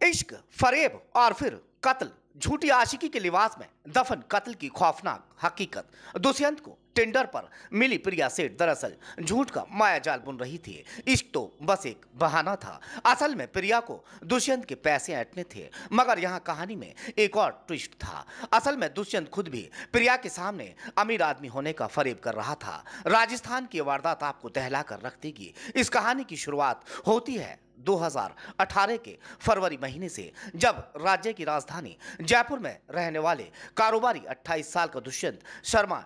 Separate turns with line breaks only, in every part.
इश्क, फरेब और फिर कत्ल। झूठी आशिकी के लिबास में दफन कत्ल की खौफनाक हकीकत। दुष्यंत को टिंडर पर मिली प्रिया सेठ दरअसल झूठ का मायाजाल बुन रही थी। इश्क तो बस एक बहाना था। असल में प्रिया को दुष्यंत के पैसे ऐंठने थे। मगर यहाँ कहानी में एक और ट्विस्ट था। असल में दुष्यंत खुद भी प्रिया के सामने अमीर आदमी होने का फरेब कर रहा था। राजस्थान की वारदात आपको दहला कर रख देगी। इस कहानी की शुरुआत होती है 2018 के फरवरी महीने से, जब राज्य की राजधानी जयपुर में रहने वाले कारोबारी 28 साल का दुष्यंत शर्मा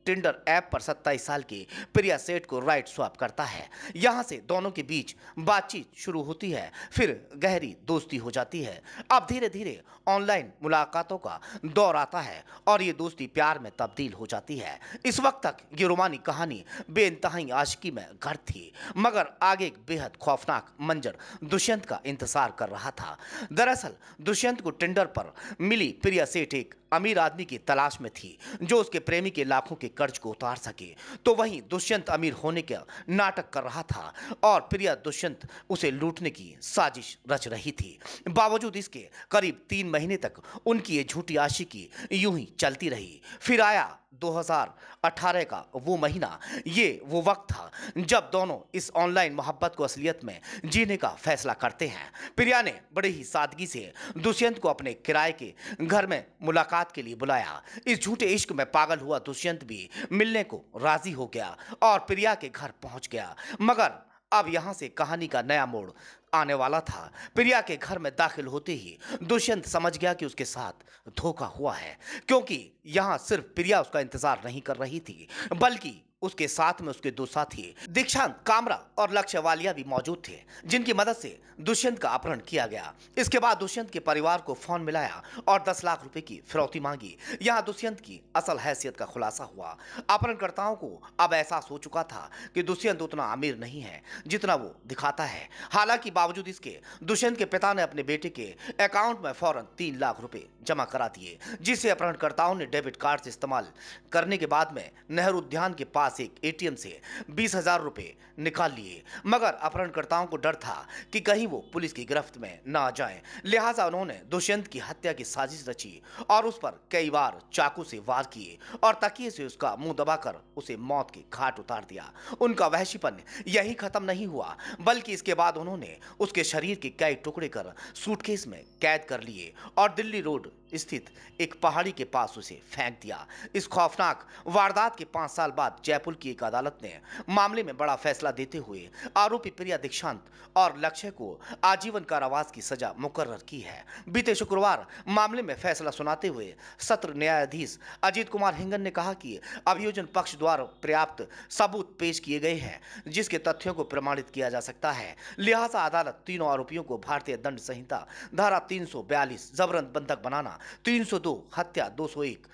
टिंडर ऐप पर 27 साल की प्रिया सेठ को राइट स्वैप करता है। यहां से दोनों के बीच बातचीत शुरू होती है, फिर गहरी दोस्ती हो जाती है। अब धीरे धीरे ऑनलाइन मुलाकातों का दौर आता है और ये दोस्ती प्यार में तब्दील हो जाती है। इस वक्त तक ये रोमानी कहानी बेइंतहाई आशिकी में घर थी, मगर आगे एक बेहद खौफनाक मंजर दुष्यंत का इंतजार कर रहा था। दरअसल दुष्यंत को टिंडर पर मिली प्रिया सेठ एक अमीर आदमी की तलाश में थी जो उसके प्रेमी के लाखों के कर्ज को उतार सके। तो वहीं दुष्यंत अमीर होने का नाटक कर रहा था और प्रिया दुष्यंत उसे लूटने की साजिश रच रही थी। बावजूद इसके करीब 3 महीने तक उनकी ये झूठी आशिकी यूं ही चलती रही। फिर आया 2018 का वो महीना। ये वो वक्त था जब दोनों इस ऑनलाइन मोहब्बत को असलियत में जीने का फैसला करते हैं। प्रिया ने बड़े ही सादगी से दुष्यंत को अपने किराए के घर में मुलाकात के लिए बुलाया। इस झूठे इश्क में पागल हुआ दुष्यंत भी मिलने को राजी हो गया और प्रिया के घर पहुंच गया। मगर अब यहां से कहानी का नया मोड़ आने वाला था। प्रिया के घर में दाखिल होते ही दुष्यंत समझ गया कि उसके साथ धोखा हुआ है, क्योंकि यहां सिर्फ प्रिया उसका इंतजार नहीं कर रही थी, बल्कि उसके साथ में उसके 2 साथी दीक्षांत कामरा और लक्ष्य वालिया भी मौजूद थे, जिनकी मदद से दुष्यंत का अपहरण किया गया। इसके बाद दुष्यंत के परिवार को फोन मिलाया और 10 लाख रुपए की फिरौती मांगी। यहाँ दुष्यंत की असल हैसियत का खुलासा हुआ। अपहरणकर्ताओं को अब एहसास हो चुका था कि दुष्यंत उतना अमीर नहीं है जितना वो दिखाता है। हालांकि बावजूद इसके दुष्यंत के पिता ने अपने बेटे के अकाउंट में फौरन 3 लाख रुपए जमा करा दिए, जिसे अपहरणकर्ताओं ने डेबिट कार्ड से इस्तेमाल करने के बाद में नेहरू उद्यान के पास एक एटीएम से 20,000 रुपए निकाल लिए। मगर अपहरणकर्ताओं को डर था कि कहीं वो पुलिस की गिरफ्त में ना आ जाएं, लिहाजा उन्होंने दुष्यंत की हत्या की साजिश रची और उस पर कई बार चाकू से वार किए और तकिए से उसका मुंह दबाकर उसे मौत के घाट उतार दिया। उनका वहशीपन यही खत्म नहीं हुआ, बल्कि इसके बाद उन्होंने उसके शरीर के कई टुकड़े कर सूटकेस में कैद कर लिए और दिल्ली रोड स्थित एक पहाड़ी के पास उसे फेंक दिया। इस खौफनाक वारदात के 5 साल बाद जयपुर की एक अदालत ने मामले में बड़ा फैसला देते हुए आरोपी प्रिया दीक्षांत और लक्ष्य को आजीवन कारावास की सजा मुकर्रर की है। बीते शुक्रवार मामले में फैसला सुनाते हुए सत्र न्यायाधीश अजीत कुमार हिंगन ने कहा कि अभियोजन पक्ष द्वारा पर्याप्त सबूत पेश किए गए हैं जिसके तथ्यों को प्रमाणित किया जा सकता है। लिहाजा अदालत तीनों आरोपियों को भारतीय दंड संहिता धारा 342 जबरन बंधक बनाना, 302 हत्या, 201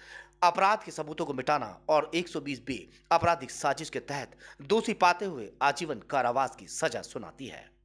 अपराध के सबूतों को मिटाना और 120 बी आपराधिक साजिश के तहत दोषी पाते हुए आजीवन कारावास की सजा सुनाती है।